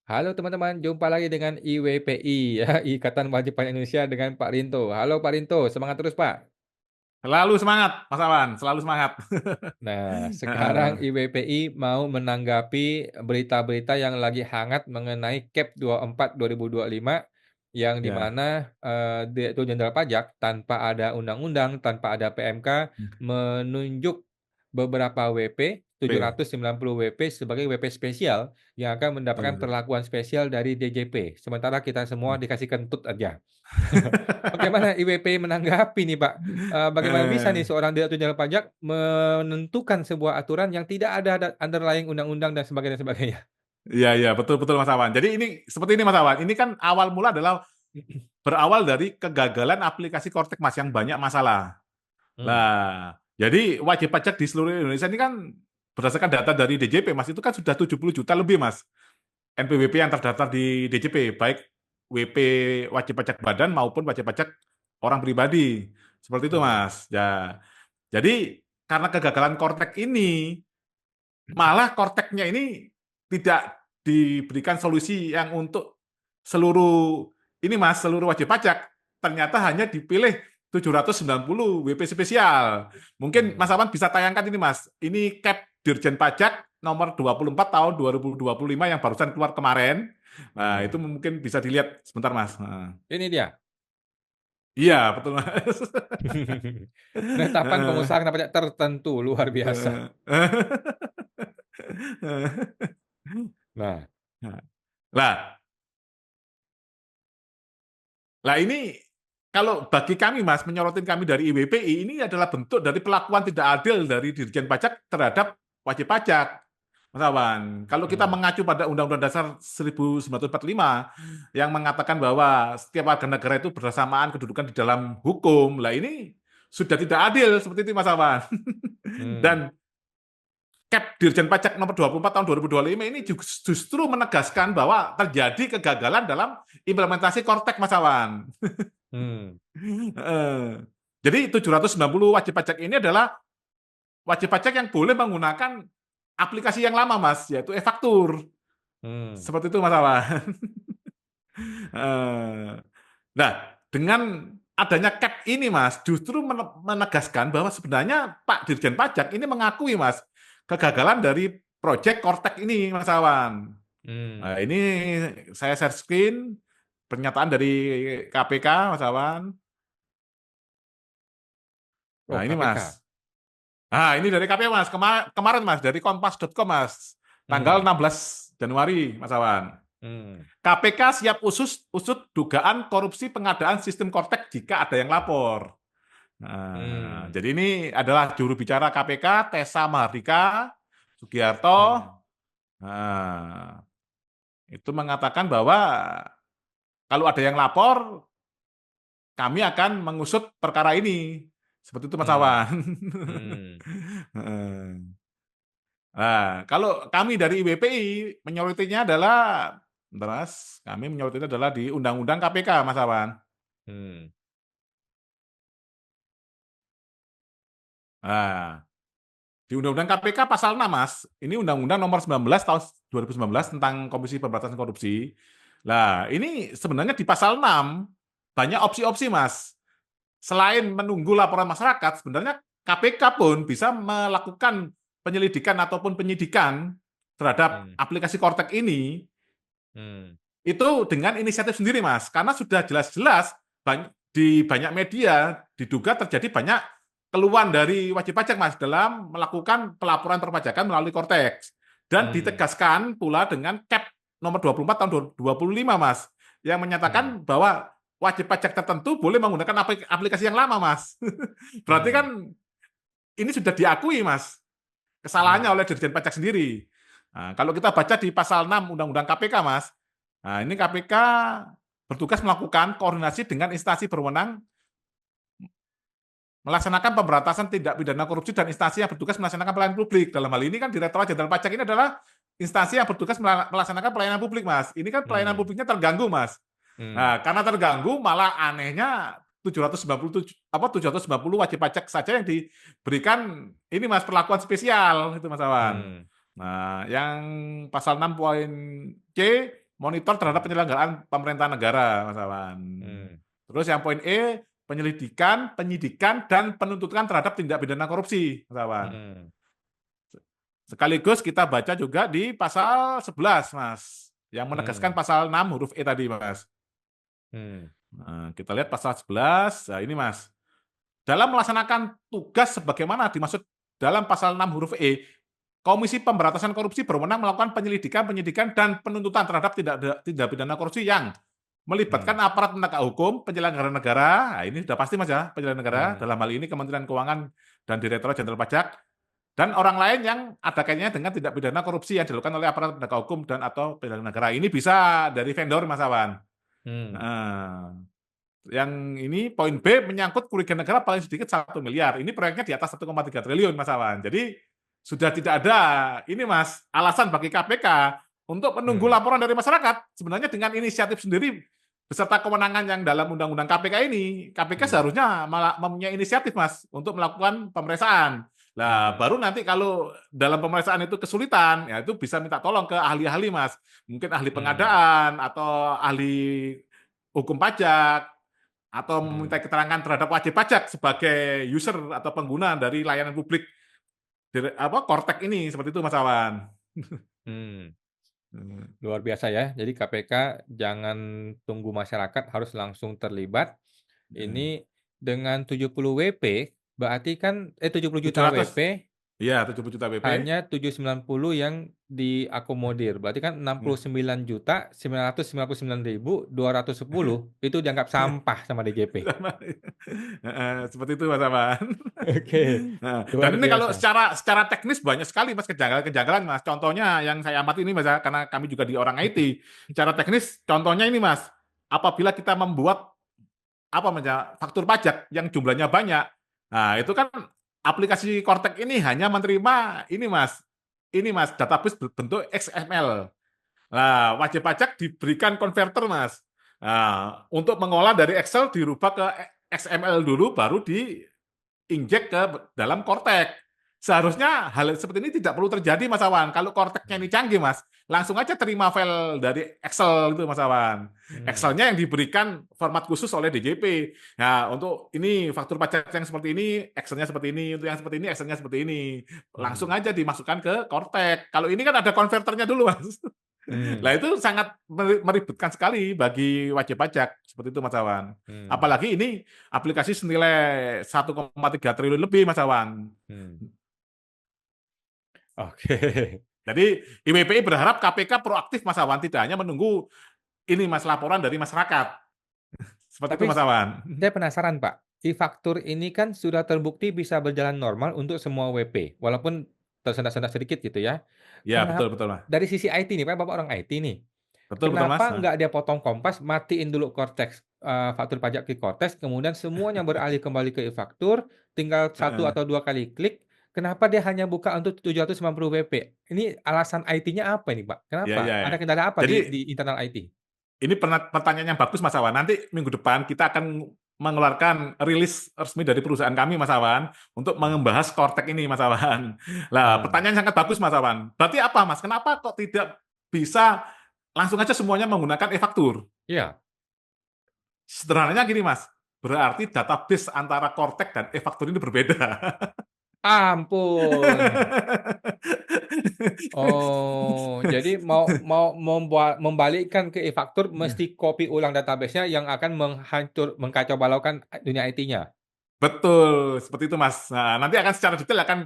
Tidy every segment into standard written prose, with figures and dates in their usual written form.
Halo teman-teman, jumpa lagi dengan IWPI ya, Ikatan Wajib Pajak Indonesia dengan Pak Rinto. Halo Pak Rinto, semangat terus Pak. Selalu semangat, Mas Awan, selalu semangat. Nah, sekarang Heeh, IWPI mau menanggapi berita-berita yang lagi hangat mengenai Cap 24 2025 yang di ya. mana Direktur Jenderal Pajak tanpa ada undang-undang, tanpa ada PMK menunjuk beberapa WP, P. 790 WP sebagai WP spesial yang akan mendapatkan Eh. perlakuan spesial dari DJP. Sementara kita semua dikasih kentut aja. Bagaimana IWP menanggapi nih, Pak? Bagaimana bisa nih Eh, seorang direktur jenderal pajak menentukan sebuah aturan yang tidak ada underlying undang-undang dan sebagainya sebagainya? Iya, iya, betul, betul, Mas Awan. Jadi ini seperti ini, Mas Awan. Ini kan awal mula adalah berawal dari kegagalan aplikasi Kortek, Mas, yang banyak masalah. Mmm, Lah, jadi wajib pajak di seluruh Indonesia ini kan berdasarkan data dari DJP, Mas, itu kan sudah 70 juta lebih, Mas. NPWP yang terdaftar di DJP, baik WP wajib pajak badan maupun wajib pajak orang pribadi. Seperti itu, mhm, Mas. Ya. Jadi karena kegagalan Kortek ini, malah Korteknya ini tidak diberikan solusi yang untuk seluruh ini Mas, seluruh wajib pajak. Ternyata hanya dipilih 790 WP spesial. Mungkin Mas mmm. Awan bisa tayangkan ini Mas. Ini Cap Dirjen Pajak nomor 24 tahun 2025 yang barusan keluar kemarin. Nah, itu Mhm. mungkin bisa dilihat sebentar Mas. Nah. Ini dia. Iya, betul Mas. Penetapan pengusaha kena pajak tertentu, luar biasa. Nah, Lah, Lah ini kalau bagi kami Mas, menyorotin kami dari IWPI, ini adalah bentuk dari perlakuan tidak adil dari Dirjen Pajak terhadap wajib pajak. Mas Awan, kalau kita mmm, mengacu pada Undang-Undang Dasar 1945 yang mengatakan bahwa setiap warga negara itu bersamaan kedudukan di dalam hukum, lah ini sudah tidak adil seperti itu Mas Awan. mmm, Dan Cap Dirjen Pajak nomor 24 tahun 2025 ini justru menegaskan bahwa terjadi kegagalan dalam implementasi Kortek Mas Awan. mmm, Heeh. Jadi 790 wajib pajak ini adalah wajib pajak yang boleh menggunakan aplikasi yang lama, Mas, yaitu e-faktur. mmm. Seperti itu, Mas Awan. Heeh. Nah, dengan adanya cap ini, Mas, justru menegaskan bahwa sebenarnya Pak Dirjen Pajak ini mengakui, Mas, kegagalan dari proyek Kortek ini, Mas Awan. Nah, Mmm. ini saya share screen pernyataan dari KPK, Mas Awan. Oh, Nah, ini, KPK. Mas. Nah, ini dari KPU, Mas. Kemarin, Mas, dari kompas.com, Mas. Tanggal Mmm, 16 Januari, Mas Awan. mmm, KPK siap usut dugaan korupsi pengadaan sistem Kortek jika ada yang lapor. Nah, mmm, jadi ini adalah juru bicara KPK, Tessa Mahardika Sugiarto. mmm. Nah, itu mengatakan bahwa kalau ada yang lapor, kami akan mengusut perkara ini. Seperti itu, Mas Mmm, Awan. mmm. Nah, kalau kami dari IWPI menyoritinya adalah, bentar Mas, kami menyoritinya adalah di Undang-Undang KPK, Mas Awan. Mmm. Nah, di Undang-Undang KPK pasal 6, Mas. Ini Undang-Undang nomor 19 tahun 2019 tentang Komisi Pemberantasan Korupsi. Nah, ini sebenarnya di pasal 6 banyak opsi-opsi, Mas. Selain menunggu laporan masyarakat, sebenarnya KPK pun bisa melakukan penyelidikan ataupun penyidikan terhadap Mmm, aplikasi Kortek ini mmm, itu dengan inisiatif sendiri, Mas. Karena sudah jelas-jelas di banyak media diduga terjadi banyak keluhan dari wajib pajak, Mas, dalam melakukan pelaporan perpajakan melalui Kortex. Dan mmm, ditegaskan pula dengan Cap nomor 24 tahun 2025, Mas, yang mmm, menyatakan bahwa wajib pajak tertentu boleh menggunakan aplikasi yang lama, Mas. Berarti kan mmm, ini sudah diakui, Mas, kesalahannya mmm, oleh Dirjen Pajak sendiri. Nah, kalau kita baca di pasal 6 Undang-Undang KPK, Mas, nah ini KPK bertugas melakukan koordinasi dengan instansi berwenang melaksanakan pemberantasan tindak pidana korupsi dan instansi yang bertugas melaksanakan pelayanan publik. Dalam hal ini kan Direktorat Jenderal Pajak ini adalah instansi yang bertugas melaksanakan pelayanan publik, Mas. Ini kan pelayanan mmm, publiknya terganggu, Mas. mmm, Nah, karena terganggu malah anehnya 797 apa 790 wajib pajak saja yang diberikan ini Mas perlakuan spesial itu Mas Awan. mmm, Nah, yang pasal 6 poin C monitor terhadap penyelenggaraan pemerintahan negara, Mas Awan. Hmm. Terus yang poin E, penyelidikan, penyidikan, dan penuntutan terhadap tindak pidana korupsi, Mas Awan. Hmm. Sekaligus kita baca juga di pasal 11, Mas, yang menegaskan Hmm. pasal 6 huruf E tadi, Mas. Hmm. Nah, kita lihat pasal 11, nah ini Mas. Dalam melaksanakan tugas sebagaimana dimaksud dalam pasal 6 huruf E, Komisi Pemberantasan Korupsi berwenang melakukan penyelidikan, penyidikan, dan penuntutan terhadap tindak pidana korupsi yang melibatkan Hmm. aparat penegak hukum, penyelenggara negara, nah ini sudah pasti Mas ya, penyelenggara negara, Hmm. dalam hal ini Kementerian Keuangan dan Direktorat Jenderal Pajak, dan orang lain yang ada kaitannya dengan tindak pidana korupsi yang dilakukan oleh aparat penegak hukum dan atau penyelenggara negara. Ini bisa dari vendor, Mas Awan. Hmm. Nah, yang ini poin B menyangkut kerugian negara paling sedikit 1 miliar. Ini proyeknya di atas 1,3 triliun, Mas Awan. Jadi sudah tidak ada ini Mas alasan bagi KPK untuk menunggu Hmm. laporan dari masyarakat. Sebenarnya dengan inisiatif sendiri beserta kewenangan yang dalam undang-undang KPK ini, KPK Hmm. seharusnya mempunyai inisiatif Mas untuk melakukan pemeriksaan. Nah, Hmm. baru nanti kalau dalam pemeriksaan itu kesulitan, ya itu bisa minta tolong ke ahli-ahli Mas. Mungkin ahli Hmm. pengadaan atau ahli hukum pajak atau Hmm. meminta keterangan terhadap wajib pajak sebagai user atau pengguna dari layanan publik Kortek ini seperti itu Mas Awan. Hmm. Luar biasa ya. Jadi KPK jangan tunggu masyarakat, harus langsung terlibat. Ini dengan 70 WP, berarti kan 70 juta 700, WP, iya 70 juta WP. hanya 790 yang diakomodir. Berarti kan 69.999.210 itu dianggap sampah sama DJP. Seperti itu Mas Awan. Oke, Nah, dan luar ini kalau biasa. secara teknis banyak sekali Mas kejanggalan-kejanggalan Mas. Contohnya yang saya amati ini Mas ya, karena kami juga di orang IT. Secara teknis contohnya ini Mas, apabila kita membuat Mas ya, faktur pajak yang jumlahnya banyak. Nah, itu kan aplikasi Kortek ini hanya menerima ini Mas, database berbentuk XML. Nah, wajib pajak diberikan konverter, Mas. Nah, untuk mengolah dari Excel dirubah ke XML dulu, baru diinjek ke dalam Kortek. Seharusnya hal seperti ini tidak perlu terjadi, Mas Awan. Kalau Korteknya ini canggih, Mas, langsung aja terima file dari Excel itu, Mas Awan. Hmm. Excelnya yang diberikan format khusus oleh DJP. Nah, untuk ini faktur pajak yang seperti ini, Excelnya seperti ini, untuk yang seperti ini, Excelnya seperti ini. Langsung Hmm. aja dimasukkan ke Kortek. Kalau ini kan ada konverternya dulu, Mas. Nah, Hmm. itu sangat meribetkan sekali bagi wajib pajak. Seperti itu, Mas Awan. Hmm. Apalagi ini aplikasi senilai 1,3 triliun lebih, Mas Awan. Hmm. Oke. Jadi, IWPI berharap KPK proaktif, Mas Awan. Tidak hanya menunggu ini, Mas, laporan dari masyarakat. Seperti itu, Tapi Mas Awan. saya penasaran, Pak. E-faktur ini kan sudah terbukti bisa berjalan normal untuk semua WP, walaupun tersendat-sendat sedikit gitu ya. Ya, betul, betul, Mas. Dari sisi IT nih, Pak, Bapak orang IT nih. Betul, betul, Mas. Kenapa nggak dia potong Kompas, matiin dulu Cortex, faktur pajak ke Cortex, kemudian semuanya beralih kembali ke e-faktur, tinggal 1 Heeh. atau 2 kali klik, kenapa dia hanya buka untuk 790 WP? Ini alasan IT-nya apa ini, Pak? Ya, Kenapa? ya, ya. Ada kendala apa Jadi, di internal IT? ini pertanyaan yang bagus, Mas Awan. Nanti minggu depan kita akan mengeluarkan rilis resmi dari perusahaan kami, Mas Awan, untuk Hmm. membahas Kortek ini, Mas Awan. Lah, Ah, pertanyaan sangat bagus, Mas Awan. Berarti apa, Mas? Kenapa kok tidak bisa langsung aja semuanya menggunakan e-faktur? iya. Sederhananya gini, Mas. Berarti database antara Kortek dan e-faktur ini berbeda. Ampun. Oh, jadi mau mau membalikkan ke e-faktur mesti copy ulang database-nya yang akan mengkacau balaukan dunia IT-nya? Betul, seperti itu, Mas. Nah, nanti akan secara detail akan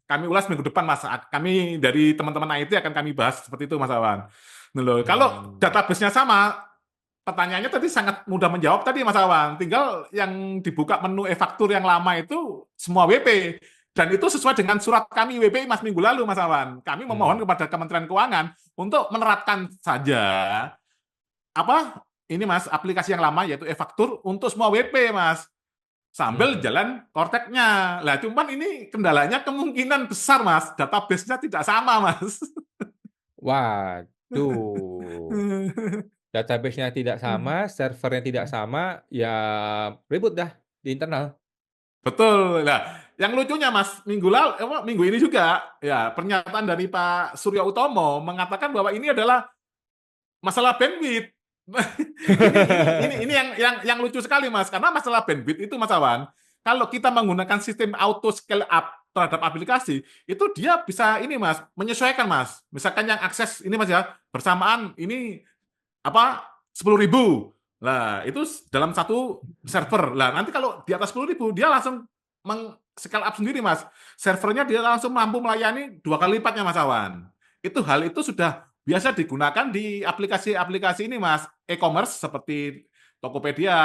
kami ulas minggu depan, Mas. Kami dari teman-teman IT akan kami bahas seperti itu, Mas Awan. Nah, loh, kalau Hmm. database-nya sama, pertanyaannya tadi sangat mudah menjawab tadi, Mas Awan. Tinggal yang dibuka menu e-faktur yang lama itu semua WP. Dan itu sesuai dengan surat kami WP Mas minggu lalu, Mas Awan. Kami memohon Hmm. kepada Kementerian Keuangan untuk menerapkan saja ini Mas, aplikasi yang lama yaitu e-faktur untuk semua WP, Mas. Sambil Hmm. jalan Korteknya. Lah, cuman ini kendalanya kemungkinan besar, Mas, database-nya tidak sama, Mas. Waduh, database-nya tidak sama, servernya tidak sama, ya ribut dah di internal. Betul. Nah, yang lucunya, Mas, minggu ini juga, ya, pernyataan dari Pak Surya Utomo mengatakan bahwa ini adalah masalah bandwidth. Ini yang lucu sekali, Mas, karena masalah bandwidth itu, Mas Awan, kalau kita menggunakan sistem auto scale up terhadap aplikasi, itu dia bisa ini, Mas, menyesuaikan, Mas. Misalkan yang akses ini, Mas, ya, bersamaan ini apa 10.000. Lah, itu dalam satu server. Lah, nanti kalau di atas 10.000 dia langsung scale up sendiri, Mas. Servernya dia langsung mampu melayani 2 kali lipatnya, Mas Awan. Hal itu sudah biasa digunakan di aplikasi-aplikasi ini, Mas, e-commerce seperti Tokopedia,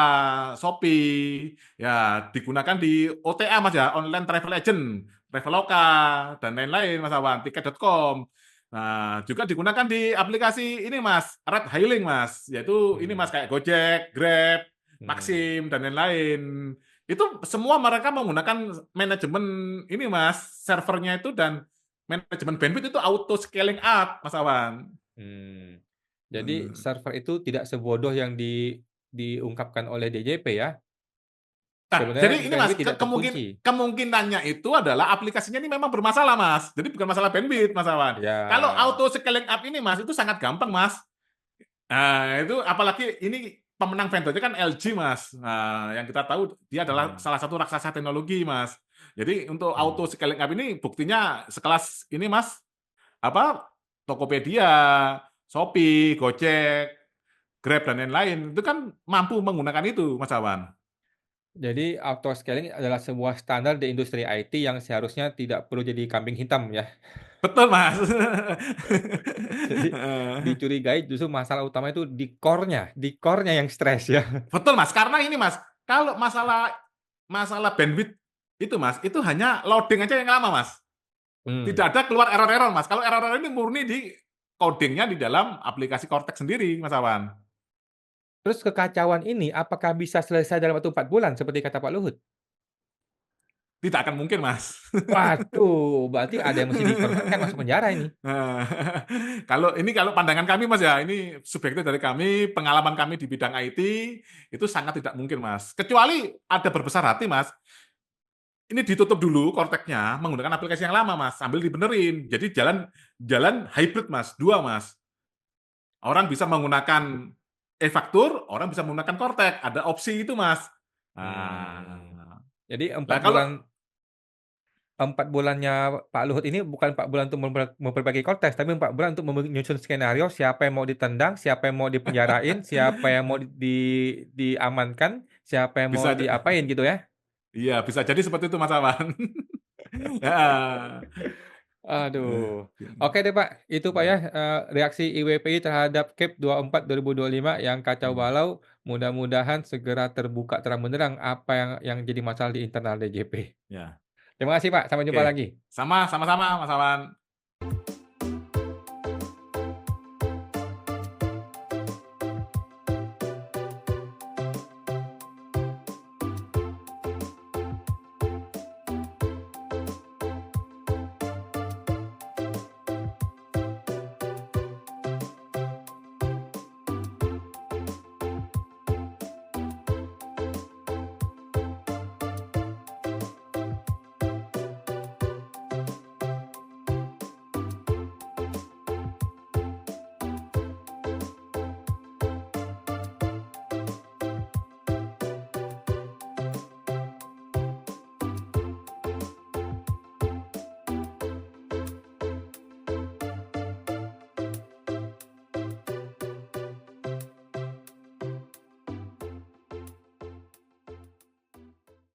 Shopee, ya digunakan di OTA, Mas, ya, online travel agent, Traveloka dan lain-lain, Mas Awan, tiket.com. Nah, juga digunakan di aplikasi ini, Mas, ride hailing, Mas, yaitu ini, Mas, Hmm. kayak Gojek, Grab, Hmm. Maxim dan lain-lain. Itu semua mereka menggunakan manajemen ini, Mas, servernya itu, dan manajemen bandwidth itu auto scaling up, Mas Awan. Hmm. Jadi server itu tidak sebodoh yang diungkapkan oleh DJP ya. Nah, Sebenarnya jadi ini, Mas, bandwidth tidak terkunci. kemungkinannya itu adalah aplikasinya ini memang bermasalah, Mas. Jadi bukan masalah bandwidth, Mas Awan. Kalau Ya. auto scaling up ini, Mas, itu sangat gampang, Mas. Nah, itu apalagi ini pemenang vendornya kan LG, Mas. Nah, yang kita tahu dia adalah Hmm. salah satu raksasa teknologi, Mas. Jadi untuk auto Hmm. scaling up ini buktinya sekelas ini, Mas, apa Tokopedia, Shopee, Gojek, Grab dan lain-lain itu kan mampu menggunakan itu, Mas Awan. Jadi auto scaling adalah sebuah standar di industri IT yang seharusnya tidak perlu jadi kambing hitam ya. Betul, Mas. Jadi dicurigai justru masalah utama itu di core-nya yang stres ya. Betul, Mas. Karena ini, Mas, kalau masalah masalah bandwidth itu, Mas, itu hanya loading aja yang lama, Mas. Tidak Hmm. ada keluar error-error, Mas. Kalau error-error ini murni di codingnya di dalam aplikasi Cortex sendiri, Mas Awan. Terus kekacauan ini apakah bisa selesai dalam waktu 4 bulan seperti kata Pak Luhut? Tidak akan mungkin, Mas. Waduh, berarti ada yang mesti dikorbankan masuk penjara ini. Nah, kalau pandangan kami, Mas, ya, ini subjektif dari kami, pengalaman kami di bidang IT, itu sangat tidak mungkin, Mas. Kecuali ada berbesar hati, Mas, ini ditutup dulu Cortex-nya menggunakan aplikasi yang lama, Mas, sambil dibenerin. Jadi jalan jalan hybrid, Mas, 2, Mas. Orang bisa menggunakan e-faktur, orang bisa menggunakan Cortex, ada opsi itu, Mas. Hmm. Nah, Jadi lah 4 kalau bulan 4 bulannya Pak Luhut ini bukan 4 bulan untuk memperbaiki Cortex, tapi 4 bulan untuk menyusun skenario siapa yang mau ditendang, siapa yang mau dipenjarain, siapa yang mau diamankan, siapa yang mau bisa diapain gitu ya. iya, bisa jadi seperti itu, Mas Awan. Heeh. Aduh. Oke deh Pak, itu Pak ya, reaksi IWPI terhadap CAP 24 2025 yang kacau balau, mudah-mudahan segera terbuka terang benderang apa yang jadi masalah di internal DJP. Ya, Terima kasih Pak, sampai jumpa oke. lagi. Sama-sama, Mas Awan.